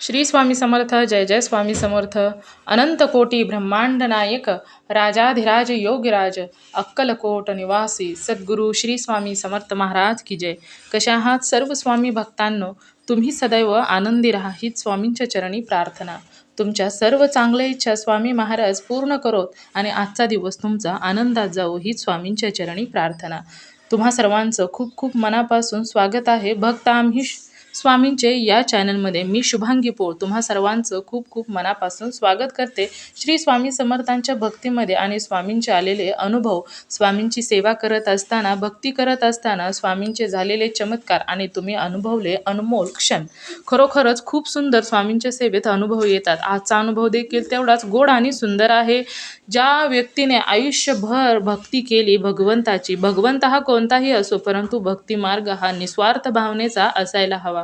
श्री स्वामी समर्थ. जय जय स्वामी समर्थ. अनंत कोटी ब्रह्मांड नायक, राजाधिराज योगीराज, अक्कलकोट निवासी सद्गुरू श्री स्वामी समर्थ महाराज की जय. कशा आहात सर्व स्वामी भक्तांनो? तुम्ही सदैव आनंदी राहा हीच स्वामींच्या चरणी प्रार्थना. तुमच्या सर्व चांगल्या इच्छा स्वामी महाराज पूर्ण करोत आणि आजचा दिवस तुमचा आनंदात जाओ हीच स्वामींच्या चरणी प्रार्थना. तुम्हा सर्वांचं खूप खूप मनापासून स्वागत आहे भक्त आम्ही स्वामींचे या चॅनलमध्ये. मी शुभांगी पोळ तुम्हा सर्वांचं खूप खूप मनापासून स्वागत करते श्री स्वामी समर्थांच्या भक्तीमध्ये आणि स्वामींचे आलेले अनुभव, स्वामींची सेवा करत असताना, भक्ती करत असताना स्वामींचे झालेले चमत्कार आणि तुम्ही अनुभवले अनमोल क्षण. खरोखरच खूप सुंदर स्वामींच्या सेवेत अनुभव येतात. आजचा अनुभव देखील तेवढाच गोड आणि सुंदर आहे. ज्या व्यक्तीने आयुष्यभर भक्ती केली भगवंताची, भगवंत हा कोणताही असो परंतु भक्ती मार्ग हा निस्वार्थ भावनेचा असायला हवा.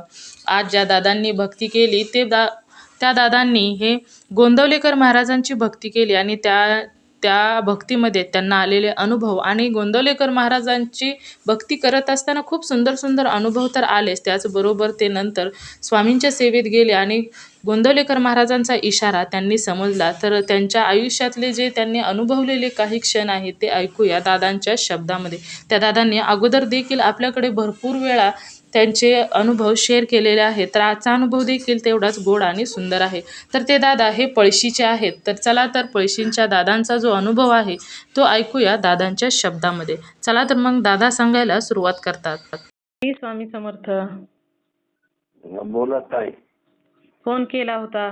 आज ज्या दादांनी भक्ती केली त्या दादांनी हे गोंदवलेकर महाराजांची भक्ती केली आणि त्या भक्तीमध्ये त्यांना आलेले अनुभव आणि गोंदवलेकर महाराजांची भक्ती करत असताना खूप सुंदर सुंदर अनुभव तर आलेच. त्याचबरोबर ते नंतर स्वामींच्या सेवेत गेले आणि गोंदवलेकर महाराजांचा इशारा त्यांनी समजला. तर त्यांच्या आयुष्यातले जे त्यांनी अनुभवलेले काही क्षण आहेत ते ऐकूया दादांच्या शब्दामध्ये. त्या दादांनी अगोदर देखील आपल्याकडे भरपूर वेळा त्यांचे अनुभव शेअर केलेले आहेत. तर आजचा अनुभव देखील तेवढाच गोड आणि सुंदर आहे. तर ते दादा हे पळशीचे आहेत. तर चला तर पळशींच्या दादांचा जो अनुभव आहे तो ऐकूया दादांच्या शब्दामध्ये. चला तर मग दादा सांगायला सुरुवात करतात. श्री स्वामी समर्थ. बोला ताई. फोन केला होता.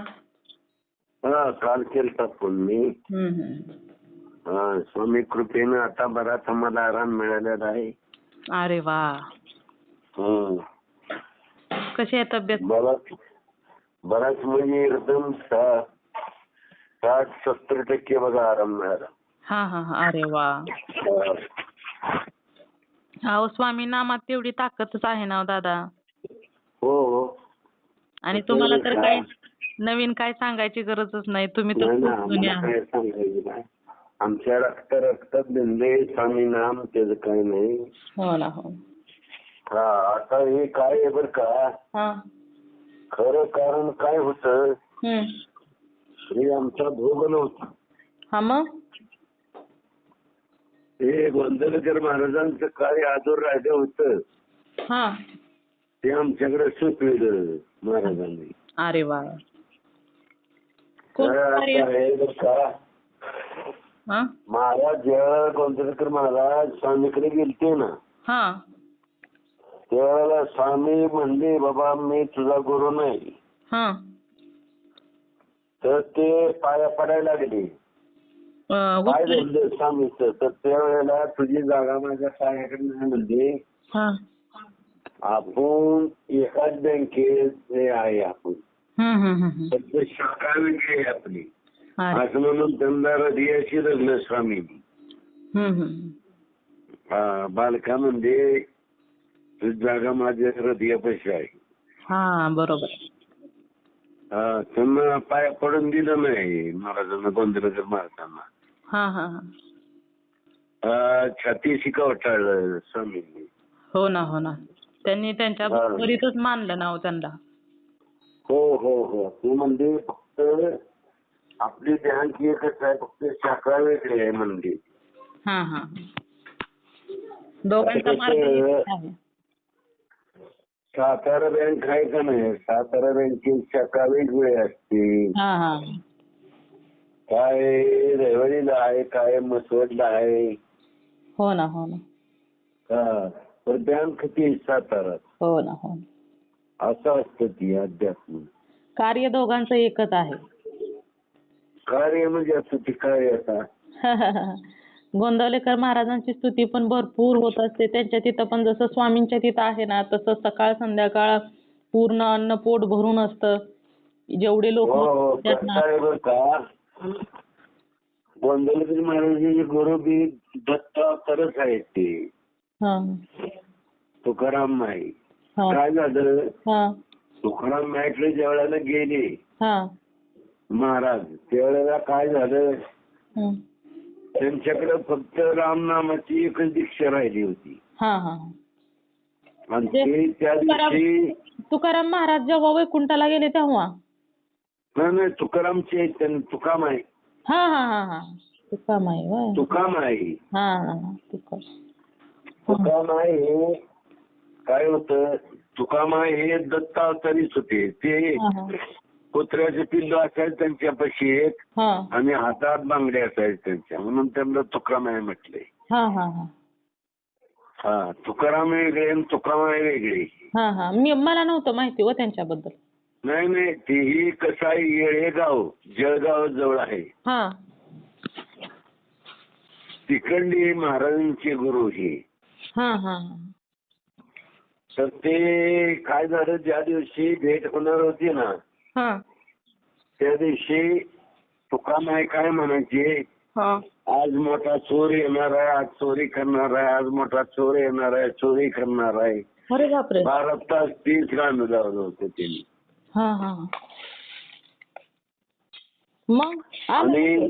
काल केलता फोन मी. स्वामी कृपेनं आता बराच आम्हाला आराम मिळालेला आहे. अरे वा. कशी आहे तब्येत? बराच म्हणजे एकदम 60-70% बघा आराम मिळाला. हा. अरे वा. अहो स्वामी नामात तेवढी ताकदच आहे ना दादा. हो. आणि तुम्हाला तर काही नवीन काय सांगायची गरजच नाही. तुम्ही तर खूप जुने आहात. आमच्या रक्तात बिंदे स्वामी नाम त्याचं काही नाही. हो ना. हो. आता हे काय आहे बर का, खरं कारण काय होतं, हे आमचा भोग नव्हता. हा मग हे गोंदवलेकर महाराजांचं काय आदर राहिलं होतं ते आमच्याकडे सोपविलं महाराजांनी. अरे वा. महाराज ज्यावेळेला गोंदवलेकर महाराज स्वामीकडे गेलते ना, त्यावेळेला स्वामी म्हणले बाबा मी तुझा गुरु नाही. तर ते पाया पडायला लागले. काय म्हणलं स्वामीचं, तर त्यावेळेला तुझी जागा माझ्या पायाकडे नाही म्हणले. आपण एकाच बँकेत आहे आपण, फक्त शाखा वेगळी आहे आपली असं म्हणून त्यांना हृदयाशी धरलं स्वामींनी. बालका म्हणजे तुझी जागा माझ्या हृदयापाशी आहे. बरोबर. त्यांना पाया पडून दिलं नाही महाराजांना, गोंदवलेकर महाराजांना. छातीशी कवटाळलं स्वामींनी. हो ना. त्यांनी त्यांच्या बरोबरीतच मानलं ना त्यांना. हो. ते म्हणजे फक्त आपली बँक एकच आहे, फक्त शाखा वेगळी आहे म्हणजे. दोघांचा मार्ग. सातारा बँक आहे का नाही, सातारा बँकेची शाखा वेगवेगळी असते. काय रेवडीला आहे, काय मसवडला आहे. हो ना. तर बँक ती सातारा. हो ना. असं असतं ती अध्यात्म. कार्य दोघांचं एकच आहे. कार्य म्हणजे असं ती काय आता गोंदवलेकर महाराजांची स्तुती पण भरपूर होत असते त्यांच्या तिथं, पण जसं स्वामींच्या तिथं आहे ना तसं सकाळ संध्याकाळ पूर्ण अन्न पोट भरून असतं. जेवढे लोक गोंदवलेकर महाराजांचे गुरु बी दत्तावतारच आहेत ते, तुकाराम माई. काय झालं, तुकाराम माईकडे ज्या वेळेला गेले महाराज, त्यावेळेला काय झालं, त्यांच्याकडे फक्त रामनामाची एकच दीक्षा राहिली होती. आणि ते त्या दिवशी तुकाराम महाराज जेव्हा वैकुंठाला गेले तेव्हा नाही तुकारामचे तुकाम आहे. हा हा हा हा तुकाम आहे होय. तुकाम आहे. हा हा तुकाम. तुकाम आहे. काय होतं तुकामाई हे दत्त अवतारीच होते. ते कुत्र्याचे पिल्लू असायचे त्यांच्यापाशी एक हा आणि हातात बांगडे असायचे त्यांच्या, म्हणून त्यांना तुकामाई म्हटले. हा हा हा हा तुकाराम वेगळे आणि तुकामाई वेगळे. हा हा मला नव्हतं माहिती हो त्यांच्याबद्दल. नाही तेही कसं आहे, येळेगाव जळगाव जवळ आहे. हा तिकडली महाराजांचे गुरु हे. हा हा तर ते काय झालं, ज्या दिवशी भेट होणार होती ना हा त्या दिवशी तुकामाई काय म्हणायचे, हा आज मोठा चोर येणार आहे, आज चोरी करणार आहे, आज मोठा चोर येणार आहे, चोरी करणार आहे. अरे बापरे. 12 तास 30 गाणं लावलं होतं त्यांनी. हा हा मग आणि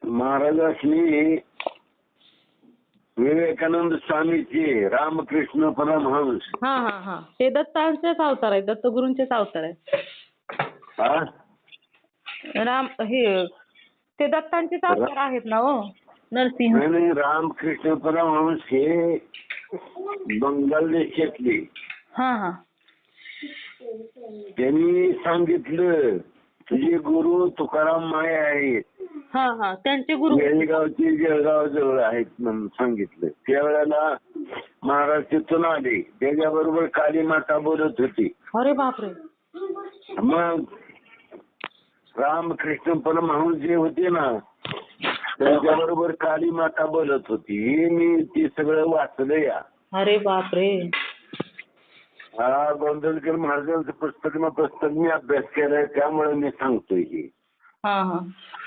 महाराजांनी विवेकानंद स्वामीचे रामकृष्ण परमहंस. हा हा हा ते दत्तांचेच अवतार आहे, दत्तगुरूंचेच अवतार आहे. हा राम हे ते दत्तांचेच अवतार आहेत ना हो. नरसिंह. नाही रामकृष्ण परमहंस हे बंगाल देशातले. हा हा त्यांनी सांगितलं तुझे गुरु तुकाराम माय आहेत. हा हा त्यांचे गुरु. येळगावचे जळगाव जवळ आहेत म्हणून सांगितलं. त्यावेळेला महाराज तिथून आले, त्याच्याबरोबर काली माता बोलत होती. अरे बापरे. मग रामकृष्ण परमहंस जे होते ना त्यांच्याबरोबर काली माता बोलत होती. हे मी ते सगळं वाचलं या. अरे बापरे. हा गोंधळकर महाराजांचं पुस्तक मी अभ्यास केलाय, त्यामुळे मी सांगतोय हे. हा हा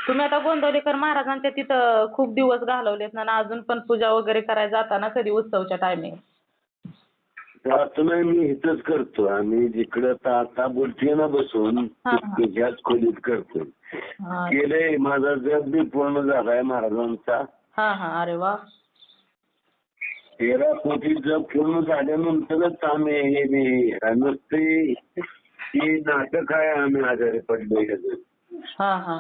तुम्ही आता गोंधळेकर महाराजांच्या तिथं खूप दिवस घालवलेत ना, अजून पण पूजा वगैरे करायला जाताना कधी उत्सवच्या टायमिंग? प्रार्थना मी इथंच करतो. आम्ही जिकडं आता बोलतोय ना बसून त्याच्याच खोलीत करतो. गेले माझा जप बी पूर्ण झालाय महाराजांचा. हा हा अरे वा. 13 कोटी जप पूर्ण झाल्यानंतरच आम्ही हे नुसते की नाटक आहे आम्ही आजारी पडलोय. हा हा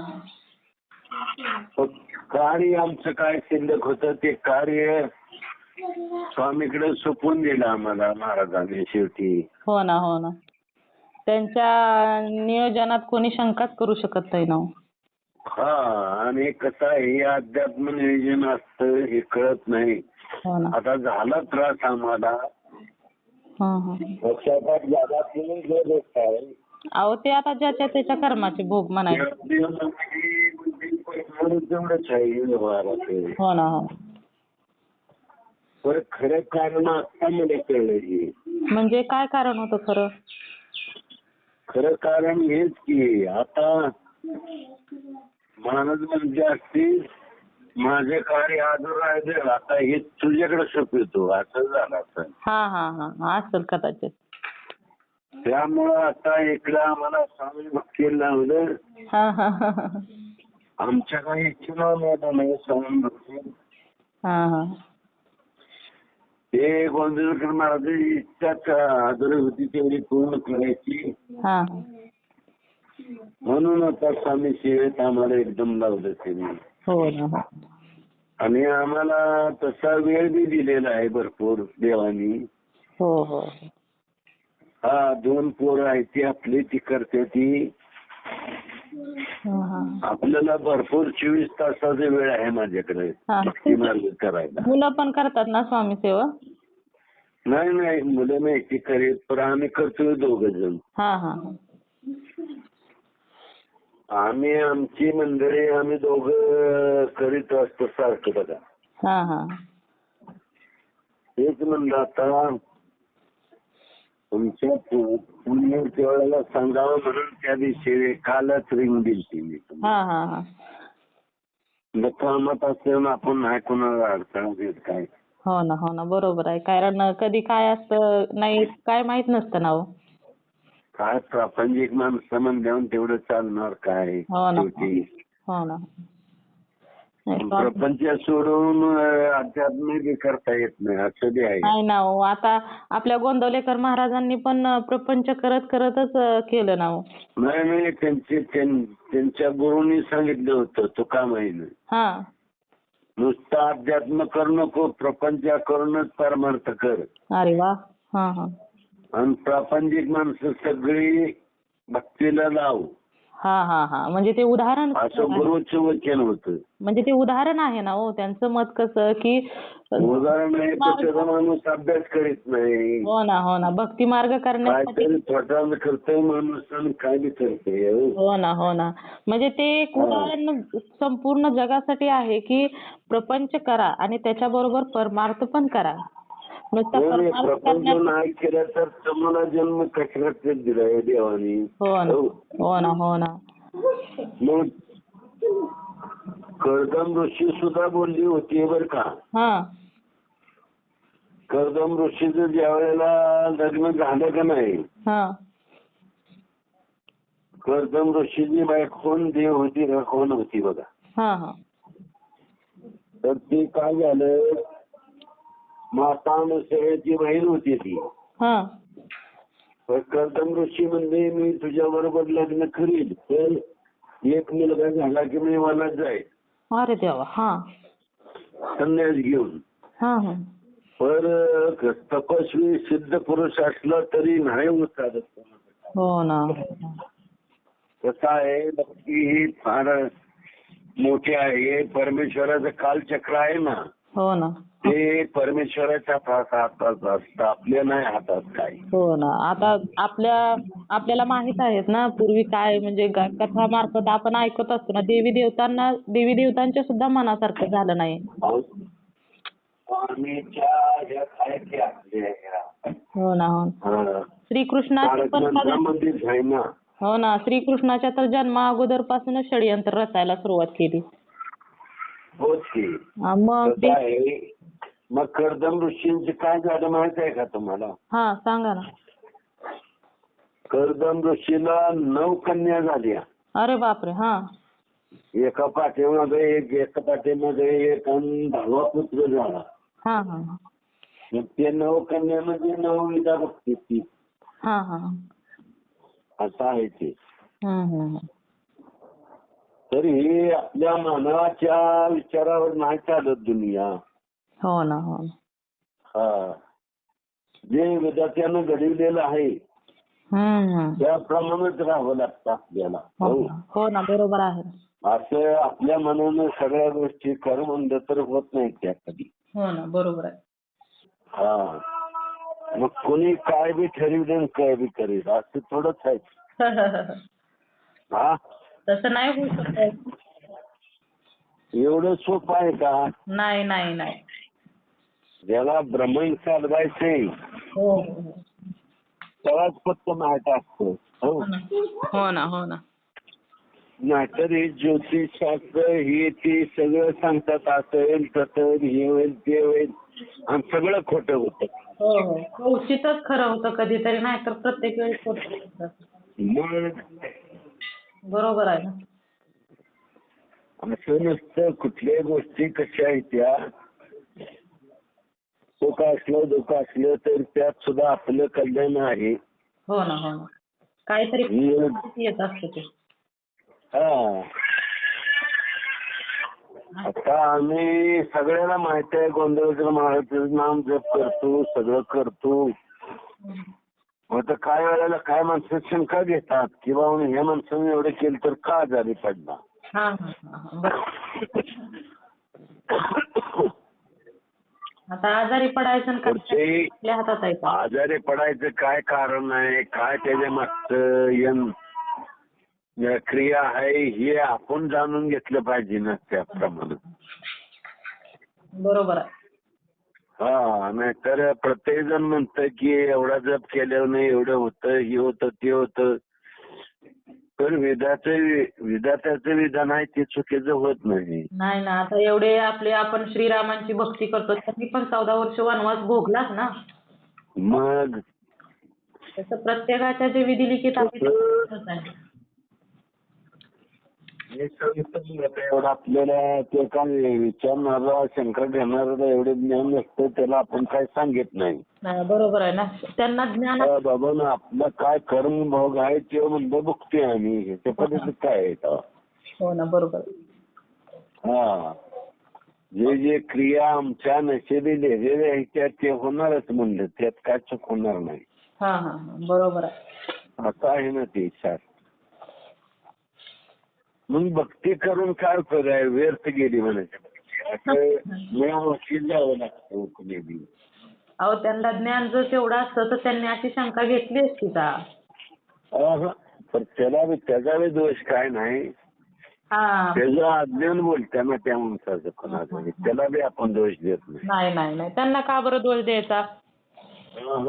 कार्य आमचं काय शिल्लक होतं ते कार्य स्वामीकडे सोपवून दिलं आम्हाला महाराजांनी शेवटी. हो ना हो ना. त्यांच्या नियोजनात कोणी शंकाच करू शकत नाही ना. हा आणि कसं आहे, हे अध्यात्म नियोजन असतं हे कळत नाही. हो ना. आता झाला त्रास आम्हाला. पक्षाघात जागा आहे. अहो ते आता ज्याच्या त्याच्या कर्माचे भोग म्हणायचे. तेवढंच आहे व्यवहाराचं. हो ना हो. बरं खरं कारण आता मला कळलं. म्हणजे काय कारण होतं खरं? खरं कारण हेच की आता महाराज म्हणजे असतील माझे कार्य आजूर राहिले, आता हे तुझ्याकडे सोपवतो असं झालं असं. हा हा हा असेल कदाचित. त्यामुळं आता इकडं आम्हाला स्वामी भक्ती लावलं. हा हा हा आमच्या काही इच्छा नाही स्वामी भक्ती. हा हा ते गोंधळकर महाराजांची इच्छाच आदर होती तेवढी पूर्ण करायची. हा म्हणून आता स्वामी सेवेत आम्हाला एकदम लावलं त्यांनी. हो ना हो. आणि आम्हाला तसा वेळ बी दिलेला आहे भरपूर देवानी. हो हो. हा 2 पोरं आहेत ती आपली ती करते ती. आपल्याला भरपूर 24 तासाचा वेळ आहे माझ्याकडे भक्ती मार्ग करायला. मुलं पण करतात ना स्वामी सेवा? नाही मुलं नाही ती करीत, पण आम्ही करतोय 2 जण. हा हा आम्ही आमची मंडळी आम्ही 2 करीत असतो सारखं बघा. हा हा तेच म्हणलं आता तुमच्या पुण्याच्या वेळेला सांगावं म्हणून त्या दिवशी कालच रिंग दिली मी. हा हा हा कामात असल्यानं आपण नाही कोणाला अडचण देत काय. हो ना बरोबर आहे. कारण कधी काय असतं नाही काय माहित नसतं ना हो. काय प्रापंचिक माणसं म्हणल्यावर तेवढं चालणार काय हो ना शेवटी. हो ना. नाही, स्वामी- प्रपंच सोडून अध्यात्म बी करता येत नाही असं बी आहे. नाही ना हो. आता आपल्या गोंदवलेकर महाराजांनी पण प्रपंच करत करतच केलं ना हो. नाही त्यांच्या गुरुनी सांगितलं होतं तुका माहिती हा नुसतं अध्यात्म करू नको, प्रपंच करूनच परमार्थ कर. अरे वा. हा हा आणि प्रापंचिक माणसं सगळी भक्तीला लाव हा हा हा म्हणजे ते उदाहरण असं गुरुचं वचन होतं. म्हणजे ते उदाहरण आहे ना हो. त्यांचं मत कसं की उदाहरण आहे तर त्याचा माणूस अभ्यास करीत नाही. हो ना भक्ती मार्ग करण्यासाठी काहीतरी थोटांड करतोय माणूस आणि काय बी करतोय. हो ना म्हणजे ते एक उदाहरण संपूर्ण जगासाठी आहे की प्रपंच करा आणि त्याच्याबरोबर परमार्थ पण करा. नुसता परमार्थ प्रपंच करण्यात नाही केला तर तुम्हाला जन्म कशाला दिलाय देवानी. हो ना मग कर्दम ऋषी सुद्धा बोलली होती बर का. हा कर्दम ऋषीचं ज्या वेळेला लग्न झालं का नाही, हा कर्दम ऋषीची बायको कोण देव होती का कोण होती बघा. हा हा तर ते काय झालं, माता अनुसयाची बहीण होती ती. हा तर कर्दम ऋषी म्हणजे मी तुझ्या बरोबर लग्न करील तर एक मुलगा झाला की मी वनात जाईल. अरे देवा. हा संन्यास घेऊन. हा हा पर तपस्वी सिद्ध पुरुष असला तरी नाही होत चालत. हो ना कसं आहे, भक्ती ही फार मोठी आहे. परमेश्वराचं कालचक्र आहे ना, हो ना ते परमेश्वराच्या हातात असतं, आपल्या नाही हातात काय. हो ना. आता आपल्याला माहित आहेत ना पूर्वी काय म्हणजे कथा मार्फत आपण ऐकत असतो ना, देवी देवतांच्या सुद्धा मनासारखं झालं नाही. हो ना श्रीकृष्णाचे पण आहे ना. हो ना श्रीकृष्णाच्या तर जन्मा अगोदरपासूनच षडयंत्र रचायला सुरुवात केली. होच की. मग कसं आहे, मग कर्दम ऋषींचे काय झालं माहित आहे का तुम्हाला? हा सांगा ना. कर्दम ऋषीला 9 कन्या झाल्या. अरे बापरे. हा एका पाठीमागे एक आणि 10वा पुत्र झाला. हा हा मग ते 9 कन्यामध्ये 9 विधा भक्ती ती. हा हा असं आहे ते. हम्म. तर हे आपल्या मानवाच्या विचारावर नाही चालत दुनिया. हो ना हा जे विधात्यानं घडविलेलं आहे त्याप्रमाणेच राहावं लागतं आपल्याला. हो ना बरोबर आहे. असं आपल्या मनानं सगळ्या गोष्टी कर म्हणलं तर होत नाही त्या कधी. हो ना बरोबर आहे. हा मग कोणी काय बी ठरवलं काय बी करेल असं थोडंच आहे. हा तसं नाही होऊ शकत. एवढं सोपं आहे का? नाही. ज्याला ब्रह्मांड चालवायचंय हो त्यालाच फक्त माहित असतं. हो ना नाहीतर हे ज्योतिषशास्त्र हे ते सगळं सांगतात असं होईल तसं होईल हे होईल ते होईल आणि सगळं खोटं होतं. हो कवचितच खरं होतं कधीतरी, नाही तर प्रत्येक वेळी खोटं होतं. मग बरोबर आहे ना. असं नसतं. कुठल्याही गोष्टी कशा आहेत त्या सुख असलं तर त्यात सुद्धा आपलं कल्याण आहे. हो ना काहीतरी येत असतं ते. हा आता आम्ही सगळ्याला माहिती आहे गोंधळकर महाराजांचं नाम जप करतो, सगळं करतो. आता काय वेळेला काय माणसं शंका घेतात की बाबा ह्या माणसाने एवढं केलं तर का आजारी पडला. आता आजारी पडायचं आपल्या हातात आहे का? आजारी पडायचं काय कारण आहे, काय त्याच्या मागचं क्रिया आहे हे आपण जाणून घेतलं पाहिजे ना त्याप्रमाणे. बरोबर आहे. हा नाहीतर प्रत्येक जण म्हणतं की एवढा जप केल्यावर नाही एवढं होतं हे होतं ते होतं. पण विधात्याचं विधान आहे ते चुकीचं होत नाही. नाही ना. आता एवढे आपण श्रीरामांची भक्ती करतो त्यांनी पण 14 वर्ष वनवास भोगलाच ना. मग तसं प्रत्येकाच्या जे विधिलिखित आहे. मी सांगितलं ना, आता एवढं आपल्याला ते काय विचारणारा शंका घेणारा एवढे ज्ञान नसतं, त्याला आपण काय सांगित नाही. नाही, बरोबर आहे ना, त्यांना ज्ञान बाबा ना आपला काय कर्मभोग आहे ते म्हणलं बघतोय आम्ही, ह्याच्या पद्धतीत काय आहे तेव्हा. हो ना, बरोबर. हा, जे जे क्रिया आमच्या नशिबी लिहिलेल्या आहेत त्या ते होणारच म्हणलं, त्यात काय चूक होणार नाही. हा हा हा, बरोबर आहे. असं आहे ना ते सर. मग भक्ती करून काय उपयोग आहे, व्यर्थ गेली म्हणायचं. असं जावं लागतं कुणी. अहो, त्यांना ज्ञान जर तेवढं असतं तर त्यांनी अशी शंका घेतली असती का? पण त्याचा बी दोष काय नाही, हा, त्याचं अज्ञान बोलताना त्या माणसाचं कोणाचं, त्याला बी आपण दोष देत नाही. नाही नाही नाही, त्यांना का बरं दोष द्यायचा?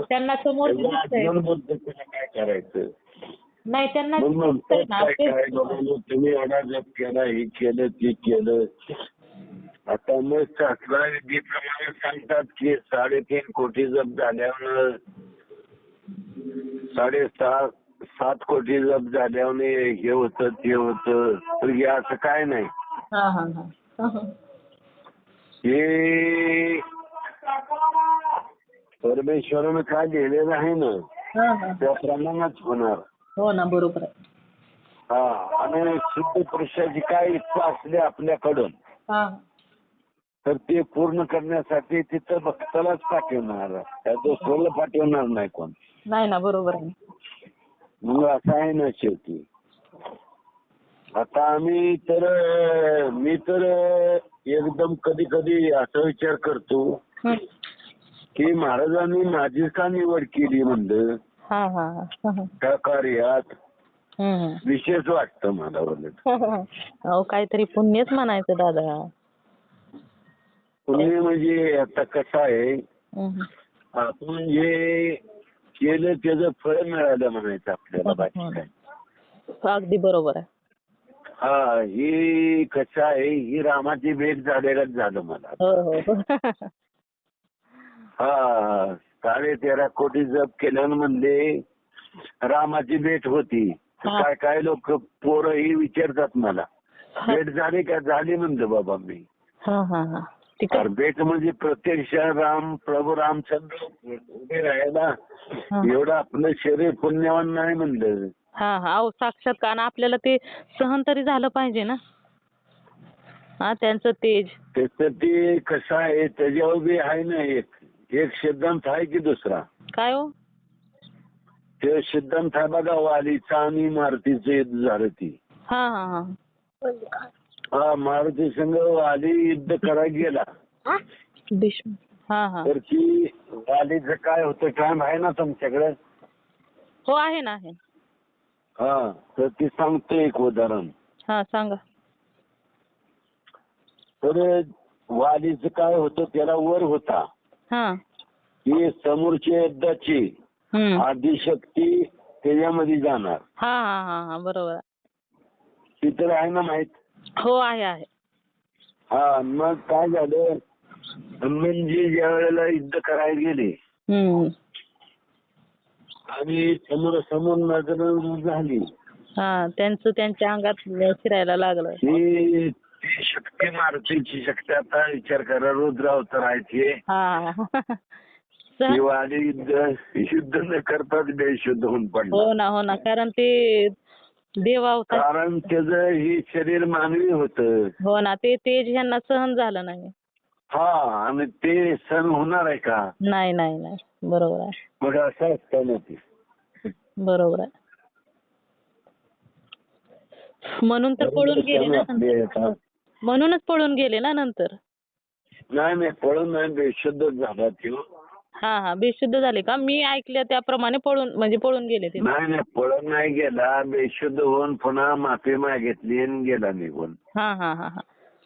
त्यांना समोर त्याचं अज्ञान बोलतं, त्याला काय करायचं. नाही, त्यांना मग म्हणतात दिसतंय काय ना, काय बाबा तुम्ही एवढा जप केला, हे केलं ते केलं. आता मग शास्त्रा विधीप्रमाणे सांगतात की 3.5 कोटी जप झाल्यावर 7 कोटी जप झाल्यावर हे होतं ते होतं. तर हे असं काय नाही. हा हा हा, हे परमेश्वरानं काय लिहिलेलं आहे ना हा हा, त्या प्रमाणात होणार. हो ना, बरोबर आहे. हा, आणि शुद्ध पुरुषाची काय इच्छा असली आपल्याकडून हा, तर ते पूर्ण करण्यासाठी तिथं भक्तालाच पाठवणार, त्या दुसऱ्याला पाठवणार नाही कोण. नाही ना, बरोबर आहे. मग असं आहे ना शेवटी. आता मी तर एकदम कधी कधी असा विचार करतो की महाराजांनी माझी का निवड केली म्हणलं हा हा हा, त्या कार्यात. हम्म. विशेष वाटतं मला उलट. अहो, काहीतरी पुण्यच म्हणायचं दादा. पुण्य म्हणजे आता कसं आहे, हम्म. आपण जे केलं त्याचं फळ मिळालं म्हणायचं आपल्याला, बाकी काय. अगदी बरोबर आहे. हा, ही कसं आहे, ही रामाची भेट झालेलंच झालं मला. हो हो. हा, 13.5 कोटी जप केल्यानं म्हणले रामाची भेट होती. काय काय लोक पोरही विचारतात मला, भेट झाली का? झाली म्हणलं बाबा मी. हा हा हा, तर भेट म्हणजे प्रत्यक्ष प्रभू रामचंद्र उभे राहायला एवढं आपलं शरीर पुण्यवान नाही म्हणलं. हा हा, अहो साक्षात का ना, आपल्याला ते सहन तरी झालं पाहिजे ना. हा, त्यांचं तेज. त्याचं ते कसं आहे, त्याच्यावर बी आहे ना एक सिद्धांत आहे की दुसरा. काय हो? ते सिद्धांत आहे बघा, वालीचा आणि मारुतीचं युद्ध झालं ती. हा हा हा. हा, मारुती संघ वाली युद्ध करायला गेला. हा हा. तर ती वालीचं काय होतं टाइम आहे ना तुमच्याकडे? हो, आहे ना, आहे. हा, तर ती सांगतो एक उदाहरण. हा, सांगा. तर वालीचं काय होतं, त्याला वर होता हा. की समोरच्या युद्धाची आदिशक्ती त्याच्यामध्ये जाणार. हा हा हा हा, बरोबर. ती तर आहे ना माहित? हो, आहे आहे. हा, मग काय झालं, हनुमानजी ज्या वेळेला युद्ध करायला गेले आणि समोर नजर झाली, हा, त्यांच्या अंगात शिरायला लागलं. ती शक्ती, मारुतीची शक्ती. आता विचार करा, रुद्र अवतार आहे ते. हा. वाली युद्ध न करताच बेशुद्ध होऊन पडलं. हो ना, हो ना, कारण ते देव अवतार. कारण त्याचं हे शरीर मानवी होतं. हो ना, ते तेज ह्यांना सहन झालं नाही. हा, आणि ते सण होणार आहे का? नाही नाही नाही, बरोबर आहे. मग असं असतं ना ते. बरोबर आहे. म्हणून तर पळून गेले ना, म्हणूनच पळून गेले ना नंतर. नाही, पळून नाही, बेशुद्ध झाला तो. हा हा, बेशुद्ध झाले का? मी ऐकलं त्याप्रमाणे पळून गेले ते. नाही, पळून नाही गेला, बेशुद्ध होऊन पुन्हा माफी मागितली आणि गेला निघून. हा हा हा हा,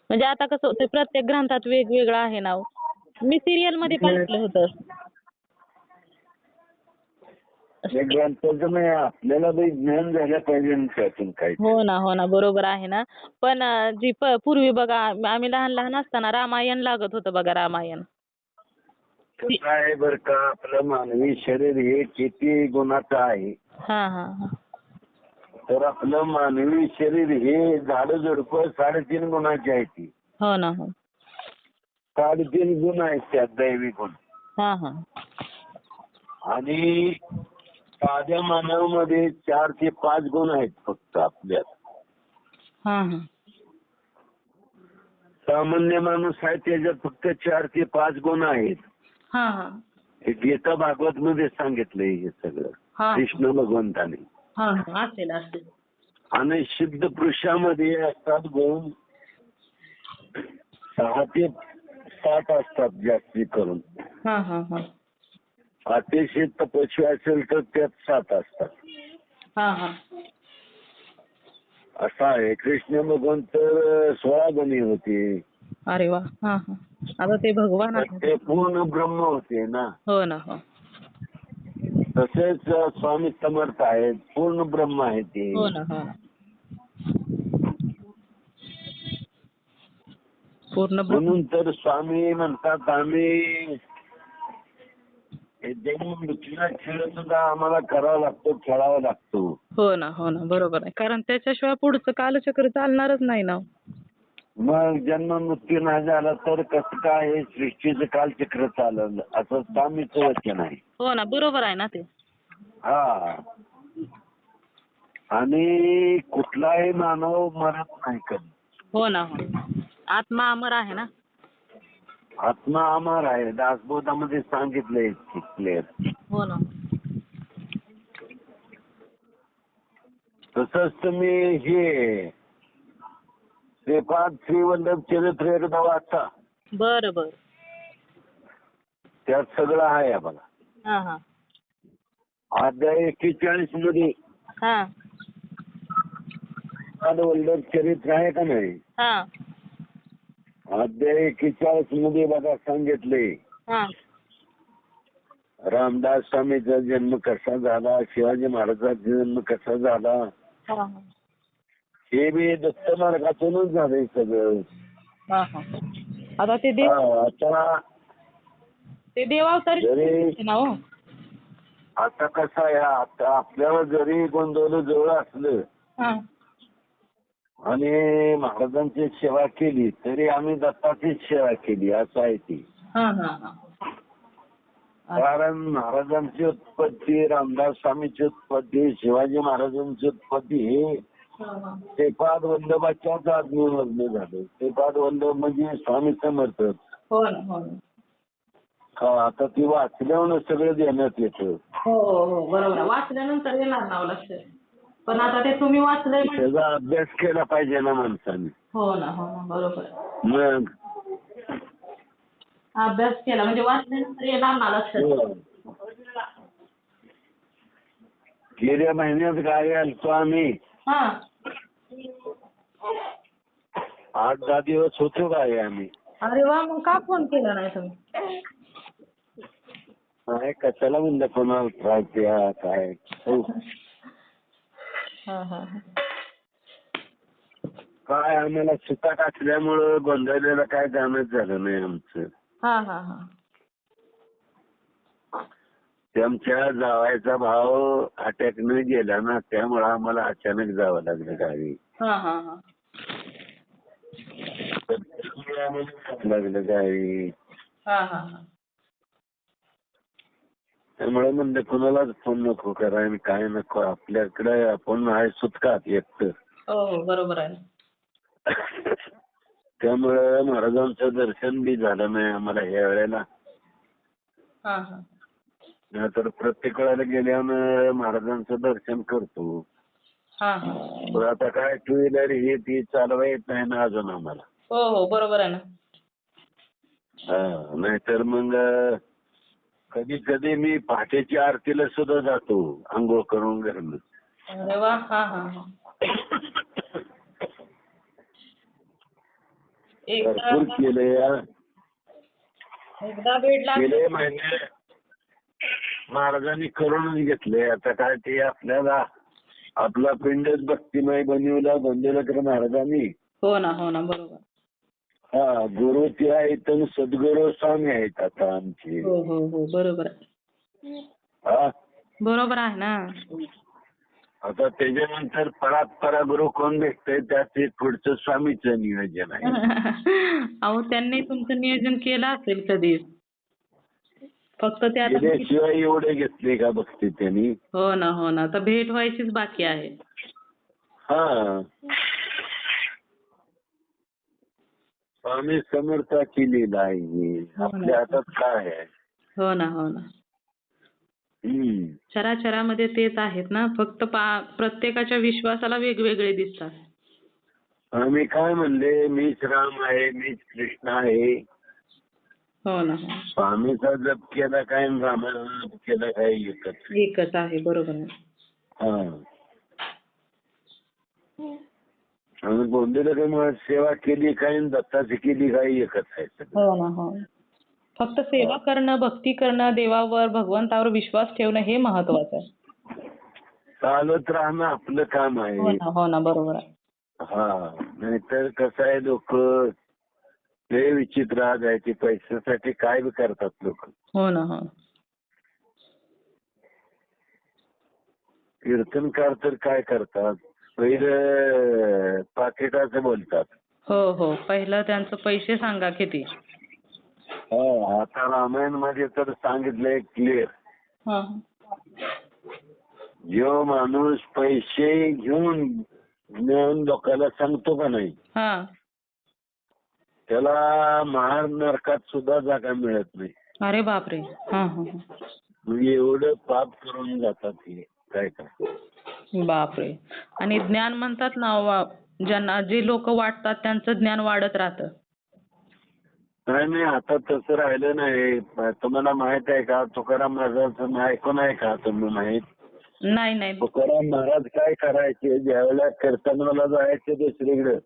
म्हणजे आता कसं होतं, प्रत्येक ग्रंथात वेगवेगळं आहे ना. मी सिरियल मध्ये पाहिलं होतं. ग्रंथाचं नाही, आपल्याला ज्ञान झालं पाहिजे त्यातून काही. हो ना, हो ना, बरोबर आहे ना. पण जी पूर्वी बघा, आम्ही लहान असताना रामायण लागत होतं बघा, रामायण. कसं आहे बरं का, आपलं मानवी शरीर हे किती गुणाचं आहे. हा हा हा. तर आपलं मानवी शरीर हे झाड झुडपं 3.5 गुणाची आहे ती. हो ना हो. 3.5 गुण आहेत त्यात, दैवी गुण. हा हा. आणि साध्या मानवामध्ये 4 ते 5 गुण आहेत फक्त आपल्यात. हा हा. सामान्य माणूस आहे त्याच्यात फक्त 4 ते 5 गुण आहेत. हा हा. हे गीता भागवत मध्ये सांगितलंय हे सगळं हा कृष्ण भगवंताने. हा हा. असेल असेल. आणि शुद्ध पुरुषामध्ये असतात गुण 6 ते 7 असतात जास्ती करून. हा हा हा. अतिशय तपस्वी असेल तर त्यात 7 असतात. हा हा. असं आहे. कृष्ण भगवंत 16 गुणी होते. अरे वा. हा हा. आता ते भगवान तर आहेत. ते पूर्ण ब्रह्म होते ना. हो ना हो. तसेच स्वामी समर्थ आहेत, पूर्ण ब्रह्म आहे ते. हो ना हो ना. पूर्ण ब्रह्म. म्हणून तर स्वामी म्हणतात आम्ही हे जन्म मृत्यूचा खेळ सुद्धा आम्हाला करावा लागतो, खेळावा लागतो. हो ना हो ना. बरोबर आहे. कारण त्याच्याशिवाय पुढचं कालचक्र चालणारच नाही ना. मग जन्म मृत्यू नाही झाला तर कसं काय हे सृष्टीचं कालचक्र चालवलं असं स्वामीचं वचन आहे. हो ना. बरोबर आहे ना ते. हा. आणि कुठलाही मानव मरत नाही कधी. हो ना हो. आत्मा अमर आहे ना. आत्मा अमर आहे. दासबोधामध्ये सांगितलंय क्लिअर. हो ना. तसंच तुम्ही हे श्रीपाद श्रीवल्लभ चरित्र एकदा वाचा. बरं बरं. त्यात सगळं आहे बघा. हा हा. अध्याय 41 मध्ये हा श्रीपाद वल्लभ चरित्र आहे का नाही. हा अध्याय 41 मध्ये बघा सांगितले हा. रामदास स्वामीचा जन्म कसा झाला, शिवाजी महाराजांचा जन्म कसा झाला, हा हे बी दत्त मार्गातूनच झालंय सगळं. हा हा. आता ते देव आता ते देवावतारी जरी ना हो. आता कसं आहे, आता आपल्याला जरी गोंधळ जवळ असलं हा आणि महाराजांची सेवा केली तरी आम्ही दत्ताचीच सेवा केली असं आहे ती. हा हा हा. कारण महाराजांची उत्पत्ती, रामदास स्वामीची उत्पत्ती, शिवाजी महाराजांची उत्पत्ती हे श्रीपाद वल्लभाच्याच आज्ञेवरनं झालं. श्रीपाद वल्लभ म्हणजे स्वामी समर्थ. हो ना हो ना. आता ती वाचल्यावर सगळं देण्यात येतं. हो हो हो. बरोबर. वाचल्यानंतर येणार नाव लक्षात. पण आता ते तुम्ही वाचलंय म्हणजे. त्याचा अभ्यास केला पाहिजे ना माणसाने. हो ना हो ना. बरोबर. मग अभ्यास केला म्हणजे वाचल्यानंतर येणार ना लक्षात. गेल्या महिन्यात गावी आलतो आम्ही. हा 8-10 दिवस होतो गावी आम्ही. अरे वा. मग का फोन केला नाही तुम्ही. नाही कशाला म्हणलं कोणाला त्रास द्या काय. हो. हा हा काय आम्हाला सुताट असल्यामुळं गोंधळलेलं काय जाणच झालं नाही आमचं. हा हा हा. ते आमच्या जावायचा भाव अटॅकने गेला ना, त्यामुळं आम्हाला अचानक जावं लागलं गावी. हा हा हा. लागलं गावी. हा हा हा. त्यामुळे म्हणलं कुणालाच फोन नको करा आणि काय नको. आपल्याकडे आपण आहे सुटकात एकटं. हो हो. बरोबर आहे. त्यामुळे महाराजांचं दर्शन बी झालं नाही आम्हाला ह्या वेळेला. हा हा. नाहीतर प्रत्येक वेळेला गेल्यानं महाराजांचं दर्शन करतो. हा हा. पण आता काय 2 व्हीलर ही ती चालवा येत नाही ना अजून आम्हाला. हो हो. बरोबर आहे ना. नाहीतर मग कधी कधी मी पहाटेची आरतीला सुद्धा जातो आंघोळ करून घरून. अरे वा. हा हा हा. भरपूर केलंय. एकदा भेटला. गेले महिने महाराजांनी करूनच घेतले. आता काय ते आपल्याला आपला पिंडच भक्तिमय बनवला बंदुलकर महाराजांनी. हो ना हो ना. बरोबर. हा गुरु ते आहेत आणि सद्गुरू स्वामी आहेत आता आमचे. हो हो हो. बरोबर आहे. हा बरोबर आहे ना. आता त्याच्यानंतर परागुरू कोण भेटतंय त्यात पुढचं स्वामीचं नियोजन आहे. अहो त्यांनी तुमचं नियोजन केलं असेल कधी. फक्त ते आता गेल्याशिवाय एवढे घेतले का बघते त्यांनी. हो ना हो ना. आता भेट व्हायचीच बाकी आहे. हा, स्वामी समर्थाची लीला आहे ही. आपल्या हातात काय आहे. हो ना हो ना. चराचरामध्ये तेच आहेत ना. फक्त प्रत्येकाच्या विश्वासाला वेगवेगळे दिसतात. आम्ही काय म्हणले, मीच राम आहे, मीच कृष्ण आहे. हो ना. स्वामीचा जप केला काय आणि रामाचा जप केला काय एकच आहे. बरोबर आहे. हा, आणि बोललेलं काय मग सेवा केली काय आणि दत्ताची केली काय एकच आहे. हो ना हो. फक्त सेवा करणं, भक्ती करणं, देवावर भगवंतावर विश्वास ठेवणं हे महत्वाचं आहे. चालत राहणं आपलं काम आहे. हो ना बरोबर आहे. हा, नाहीतर कसं आहे, लोक लय विचित्र आज आहे की पैशासाठी काय बी करतात लोक. हो ना हो. कीर्तनकार तर काय करतात, पहिलं पाकिटाचं बोलतात. हो हो. पहिलं त्यांचं पैसे सांगा किती. आता रामायण मध्ये तर सांगितलंय क्लिअर, जो माणूस पैसे घेऊन ज्ञान लोकांना सांगतो का नाही, त्याला महार नरकात सुद्धा जागा मिळत नाही. अरे बापरे. म्हणजे एवढं पाप करून जातात हे काय काय. बापरे. आणि ज्ञान म्हणतात ना, ज्यांना जे लोक वाटतात त्यांचं ज्ञान वाढत राहतं. नाही, आता तसं राहिलं नाही. तुम्हाला माहित आहे का, तुकाराम महाराजांचं ऐकून आहे का तुम्ही माहित? नाही नाही. तुकाराम महाराज काय करायचे, ज्यावेळेला कीर्तनाला जायचे दुसरीकडे,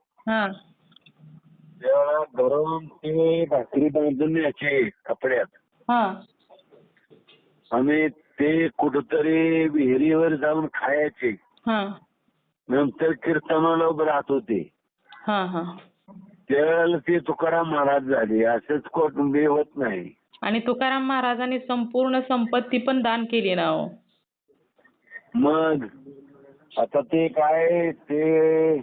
त्यावेळेला घरून ते भाकरी बांधून यायचे कपड्यात, आणि ते कुठतरी विहिरीवर जाऊन खायचे. नंतर कीर्तनाला उभं राहत होते. त्यावेळेला ते तुकाराम महाराज झाले. असंच कुटुंबी होत नाही. आणि तुकाराम महाराजांनी संपूर्ण संपत्ती पण दान केली ना हो. मग आता ते काय, ते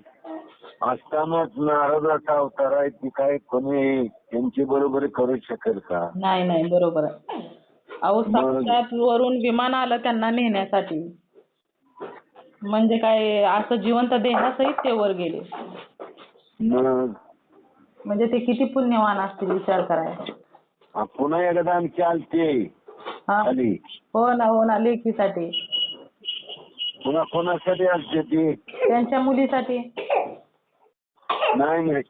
असतानाच नारदाचा अवतार आहे, ती काय कोणी त्यांची बरोबरी करू शकेल का? नाही नाही बरोबर आहे. अहो साक्षात वरून विमान आलं त्यांना नेण्यासाठी. म्हणजे काय, असं जिवंत देहासहित ते वर गेले. म्हणजे ते किती पुण्यवान असतील विचार करायला. पुन्हा एकदा आमची आलती खाली. हो ना हो ना. लेकीसाठी. पुन्हा कोणासाठी आलती ती? त्यांच्या मुलीसाठी. नाही,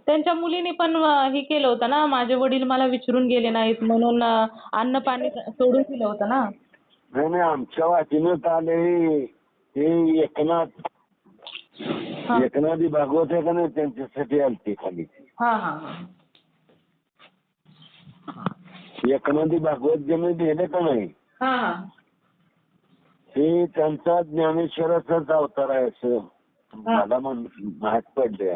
त्यांच्या मुलीने पण हे केलं होतं ना, माझे वडील मला विचारून गेले नाहीत म्हणून अन्न पाणी सोडून दिलं होतं ना. नाही, आमच्या वाटीनं आले ते एकनाथी भागवत आहे का नाही, त्यांच्यासाठी आलते खाली. एकनाथी भागवत ज्यांनी लिहिले का नाही, ते त्यांचा ज्ञानेश्वराचाच अवतार आहे असं मला माहित पडले.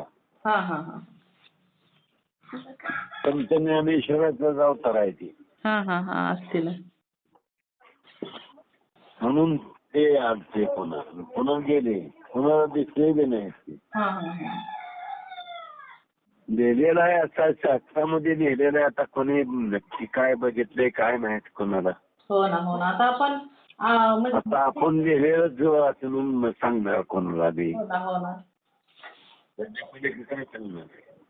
संत ज्ञानेश्वराचाच अवतार आहे ते. असतील. म्हणून ते आलते. पुन्हा गेले, पुन्हा दिसले बी नाही. लिहिलेलं आहे, असा शास्त्रामध्ये लिहिलेलं आहे. आता कोणी नक्की काय बघितलंय काय माहित कोणाला. हो ना हो ना. आता आपण लिहिलेलंच वाचून सांगणार कोणाला बी. हो ना. काय सांगणार.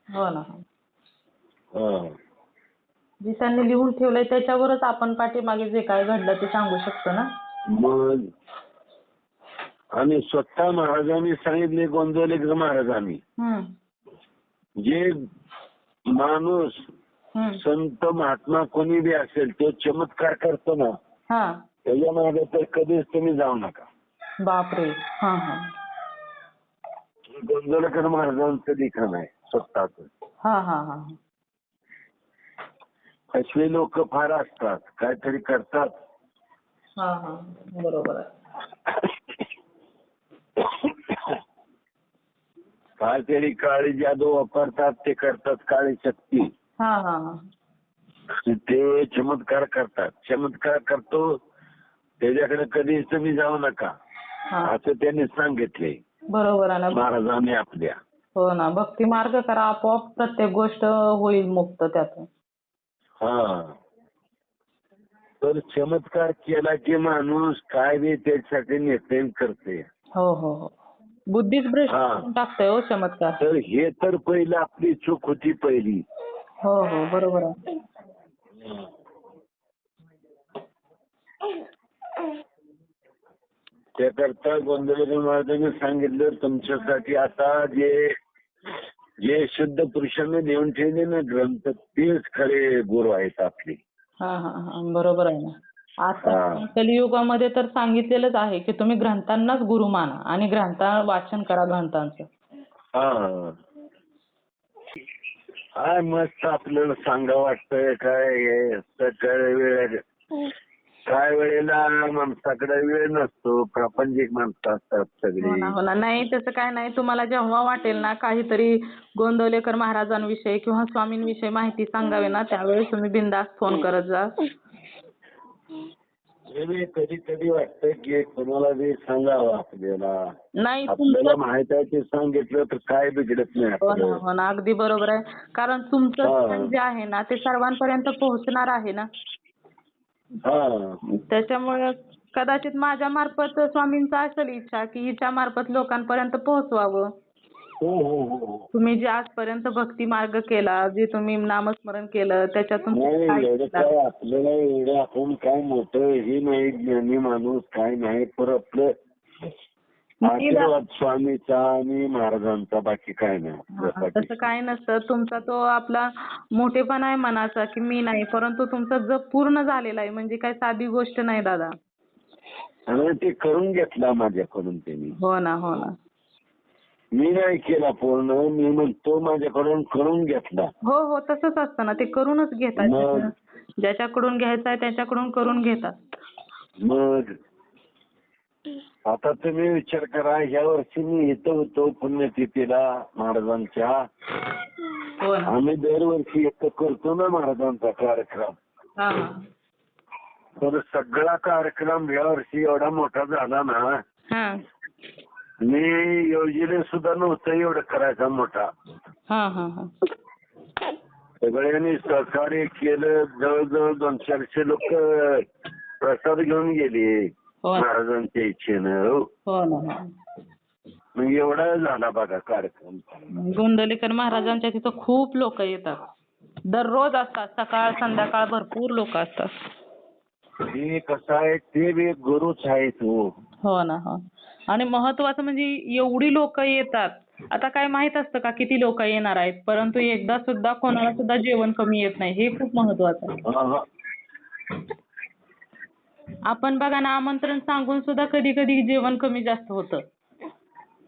हो ना. जे त्यांनी लिहून ठेवलंय त्याच्यावरच आपण पाठीमागे जे काय घडलं ते सांगू शकतो ना. मग आणि स्वतः महाराजांनी सांगितले, गोंदवलेकर महाराजांनी, जे माणूस संत महात्मा कोणी बी असेल तो चमत्कार करतो ना, त्याच्या मागे तर कधीच तुम्ही जाऊ नका. बापरे. गोंदवलेकर महाराजांचं लिखाण आहे स्वतःच. असे लोक फार असतात, काहीतरी करतात. बरोबर आहे. काहीतरी काळी जादू वापरतात, ते करतात काळी शक्ती. ते चमत्कार करतात. चमत्कार करतो त्याच्याकडे कधीच तुम्ही जाऊ नका हा असं त्यांनी सांगितले बरोबर आहे ना. महाराजांनी आपल्या. हो ना, भक्ती मार्ग करा, आपोआप प्रत्येक गोष्ट होईल मुक्त त्यातून. हा तर चमत्कार केला की माणूस काय बी त्याच्यासाठी निर्णय करते. हो हो हो, बुद्धीच भ्रष्ट हा. करून टाकतोय हो चमत्कार. तर हे तर पहिलं आपली चूक होती पहिली. हो हो बरोबर आहे. त्याकरता गोंधळकर महाराजांनी सांगितलं तुमच्यासाठी आता जे जे शुद्ध पुरुषांनी देऊन ठेवले ना ग्रंथ तेच खरे गुरु आहेत आपले. हा हा हा बरोबर आहे ना. आता हा. कलियुगामध्ये तर सांगितलेलंच आहे की तुम्ही ग्रंथांनाच गुरु माना आणि वाचन करा ग्रंथांचं. हा काय मस्त आपल्याला सांगा वाटतंय काय हे सकाळी वेळ काय वेळेला माणसाकडे वेळ नसतो प्रापंचिक माणसं असतात हो सगळी. ना हो ना. नाही तसं काय नाही, तुम्हाला जेव्हा वाटेल ना काहीतरी गोंदवलेकर महाराजांविषयी किंवा स्वामींविषयी माहिती सांगावी ना त्यावेळेस तुम्ही बिनधास्त फोन करत जा. कधी कधी वाटतं की कोणाला बी सांगावं आपल्याला. नाही आपल्याला तुमचं माहित आहे ते सांगितलं तर काय बिघडत नाही हो ना आपलं. हो ना, अगदी बरोबर आहे. कारण तुमचं हा. ज्ञान जे आहे ना ते सर्वांपर्यंत पोहोचणार आहे ना. हा त्याच्यामुळे कदाचित माझ्या मार्फत स्वामींचा असेल इच्छा की हिच्या मार्फत लोकांपर्यंत पोहोचवावं. हो हो हो. तुम्ही जे आजपर्यंत भक्ती मार्ग केला, जे तुम्ही नामस्मरण केलं त्याच्यातून नाही काय एवढं शिकला? काय आपल्याला एवढं आपण काय मोठं हे नाही ज्ञानी माणूस काय नाही पण आपलं आशीर्वाद स्वामीचा आणि महाराजांचा बाकी काय नाही हा, आपल्यासाठी. तसं काय नसतं. तुमचा तो आपला मोठेपणा आहे मनाचा की मी नाही, परंतु तुमचा जप पूर्ण झालेला आहे म्हणजे काय साधी गोष्ट नाही दादा. आणि ते करून घेतला माझ्याकडून त्यांनी. हो ना हो ना. मी नाही केला पूर्ण, मी म्हणतो माझ्याकडून करून घेतला. हो हो तसंच असतं ना, ते करूनच घेतात. मग? ज्याच्याकडून घ्यायचं आहे त्याच्याकडून करून घेतात. मग आता तुम्ही विचार करा ह्या वर्षी मी इथं होतो पुण्यतिथीला महाराजांच्या. हो ना. आम्ही दरवर्षी इथं करतो ना महाराजांचा कार्यक्रम. हा हा. तर सगळा कार्यक्रम या वर्षी एवढा मोठा झाला ना हा मी योजने सुद्धा नव्हतं एवढं करायचा मोठा. हा हा हा. सगळ्यांनी सहकार्य केलं. जवळजवळ 200-400 लोक प्रसाद घेऊन गेले हो ना महाराजांच्या इच्छेनं. हो. हो ना. मग एवढा झाला बघा कार्यक्रम. गोंदवलेकर महाराजांच्या तिथं खूप लोक येतात. दररोज असतात, सकाळ संध्याकाळ भरपूर लोक असतात. हे कसं आहे ते बी एक गुरुच आहेत. हो. हो ना हो. आणि महत्वाचं म्हणजे एवढी लोक येतात. आता काय माहित असतं का किती लोक येणार आहेत, परंतु एकदा सुद्धा कोणाला सुद्धा जेवण कमी येत नाही, हे खूप महत्वाचं आहे. हा, हा. आपण बघा ना आमंत्रण सांगून सुद्धा कधी कधी जेवण कमी जास्त होतं.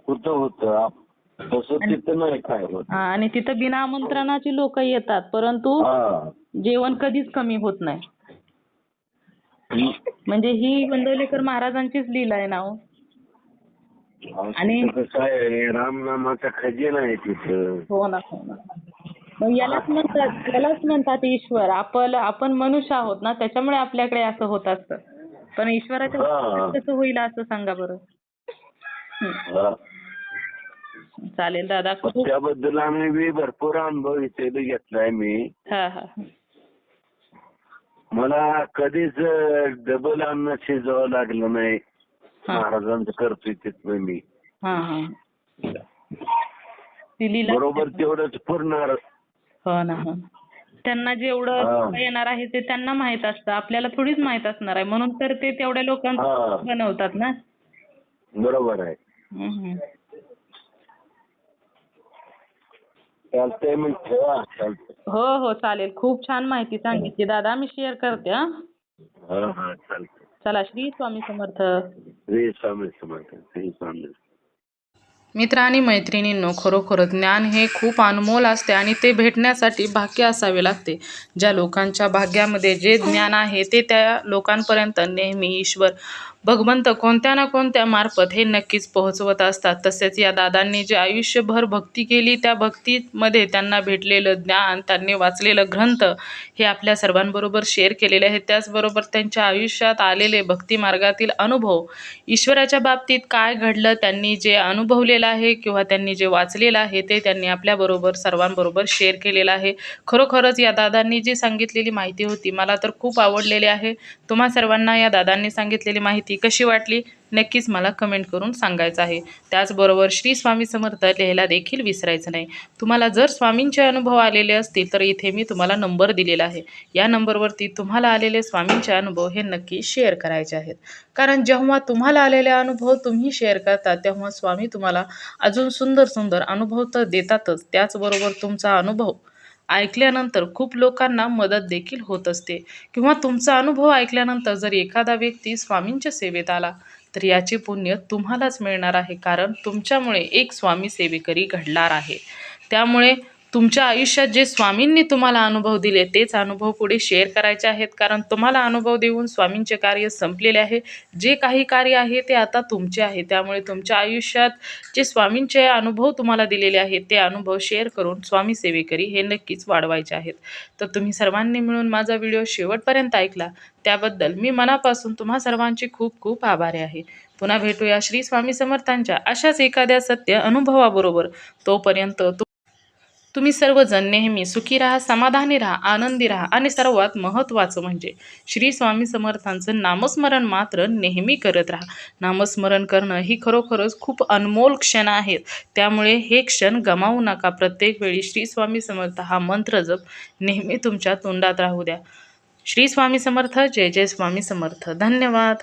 होतं तसं तिथं नाही काय होत. आणि तिथं बिना आमंत्रणाची लोक येतात, परंतु हा. जेवण कधीच कमी होत नाही. म्हणजे ही गोंदवलेकर महाराजांचीच लीला आहे ना हो. आणि कसं आहे रामनामाचा खजिना आहे तिथं. हो ना हो ना. मग यालाच म्हणतात ईश्वर. आपण मनुष्य आहोत ना, त्याच्यामुळे आपल्याकडे असं होत असतं. पण ईश्वराच्या हा. कसं होईल असं सांगा बरं. हा. चालेल दादा. त्याबद्दल आम्ही बी भरपूर अनुभव इथे घेतलाय मी. हा हा. मला कधीच डबल अन्न शिजवावं लागलं नाही. महाराजांचं करतोय तिथं मी. हा हा. ती लीला बरोबर तेवढंच पुरणार. हो ना हो. त्यांना जेवढं येणार आहे ते त्यांना माहित असतं, आपल्याला थोडीच माहित असणार आहे. म्हणून तर ते तेवढ्या लोकांचं बनवतात ना. बरोबर आहे. चालतंय मग ठेवा. चालतंय. हो हो चालेल. खूप छान माहिती सांगितली दादा. मी शेअर करते. हा हा चालतंय. चला. श्री स्वामी समर्थ. श्री स्वामी समर्थ. श्री स्वामी. मित्र आणि मैत्रिणींनो, खरोखर ज्ञान हे खूप अनमोल असते आणि ते भेटण्यासाठी भाग्य असावे लागते. ज्या लोकांच्या भाग्यामध्ये जे ज्ञान आहे ते त्या लोकांपर्यंत नेहमी ईश्वर भगवंत कोणत्या ना कोणत्या मार्फत हे नक्कीच पोहोचवत असतात. तसेच या दादांनी जे आयुष्यभर भक्ती केली, त्या भक्तीमध्ये त्यांना भेटलेलं ज्ञान, त्यांनी वाचलेलं ग्रंथ हे आपल्या सर्वांबरोबर शेअर केलेले आहे. त्याचबरोबर त्यांच्या आयुष्यात आलेले भक्ती मार्गातील अनुभव, ईश्वराच्या बाबतीत काय घडलं, त्यांनी जे अनुभवलेलं आहे किंवा त्यांनी जे वाचलेलं आहे ते त्यांनी आपल्याबरोबर सर्वांबरोबर शेअर केलेलं आहे. खरोखरच या दादांनी जी सांगितलेली माहिती होती मला तर खूप आवडलेली आहे. तुम्हा सर्वांना या दादांनी सांगितलेली माहिती कशी वाटली नक्कीच मला कमेंट करून सांगायचं आहे. त्याचबरोबर श्री स्वामी समर्थ लिहायला देखील विसरायचं नाही. तुम्हाला जर स्वामींचे अनुभव आलेले असतील तर इथे मी तुम्हाला नंबर दिलेला आहे. या नंबरवरती तुम्हाला आलेले स्वामींचे अनुभव हे नक्की शेअर करायचे आहेत. कारण जेव्हा तुम्हाला आलेले अनुभव तुम्ही शेअर करता तेव्हा स्वामी तुम्हाला अजून सुंदर सुंदर अनुभव तर देतातच, त्याचबरोबर तुमचा अनुभव ऐकल्यानंतर खूप लोकांना मदत देखील होत असते. किंवा तुमचा अनुभव ऐकल्यानंतर जर एखादा व्यक्ती स्वामींच्या सेवेत आला तर याचे पुण्य तुम्हालाच मिळणार आहे. कारण तुमच्यामुळे एक स्वामी सेवेकरी घडणार आहे. त्यामुळे तुमच्या आयुष्यात जे स्वामींनी तुम्हाला अनुभव दिले तेच अनुभव पुढे शेअर करायचे आहेत. कारण तुम्हाला अनुभव देऊन स्वामींचे कार्य संपलेले आहे. जे काही कार्य आहे ते आता तुमचे आहे. त्यामुळे तुमच्या आयुष्यात जे स्वामींचे अनुभव तुम्हाला दिलेले आहेत ते अनुभव शेअर करून स्वामी सेवेकरी हे नक्कीच वाढवायचे आहेत. तर तुम्ही सर्वांनी मिळून माझा व्हिडिओ शेवटपर्यंत ऐकला त्याबद्दल मी मनापासून तुम्हा सर्वांची खूप खूप आभारी आहे. पुन्हा भेटूया श्री स्वामी समर्थांच्या अशाच एखाद्या सत्य अनुभवाबरोबर. तोपर्यंत तुम्ही सर्वजण नेहमी सुखी राहा, समाधानी राहा, आनंदी राहा आणि सर्वात महत्त्वाचं म्हणजे श्री स्वामी समर्थांचं नामस्मरण मात्र नेहमी करत राहा. नामस्मरण करणं ही खरोखरच खूप अनमोल क्षण आहेत. त्यामुळे हे क्षण गमावू नका. प्रत्येक वेळी श्री स्वामी समर्थ हा मंत्र जप नेहमी तुमच्या तोंडात राहू द्या. श्री स्वामी समर्थ. जय जय स्वामी समर्थ. धन्यवाद.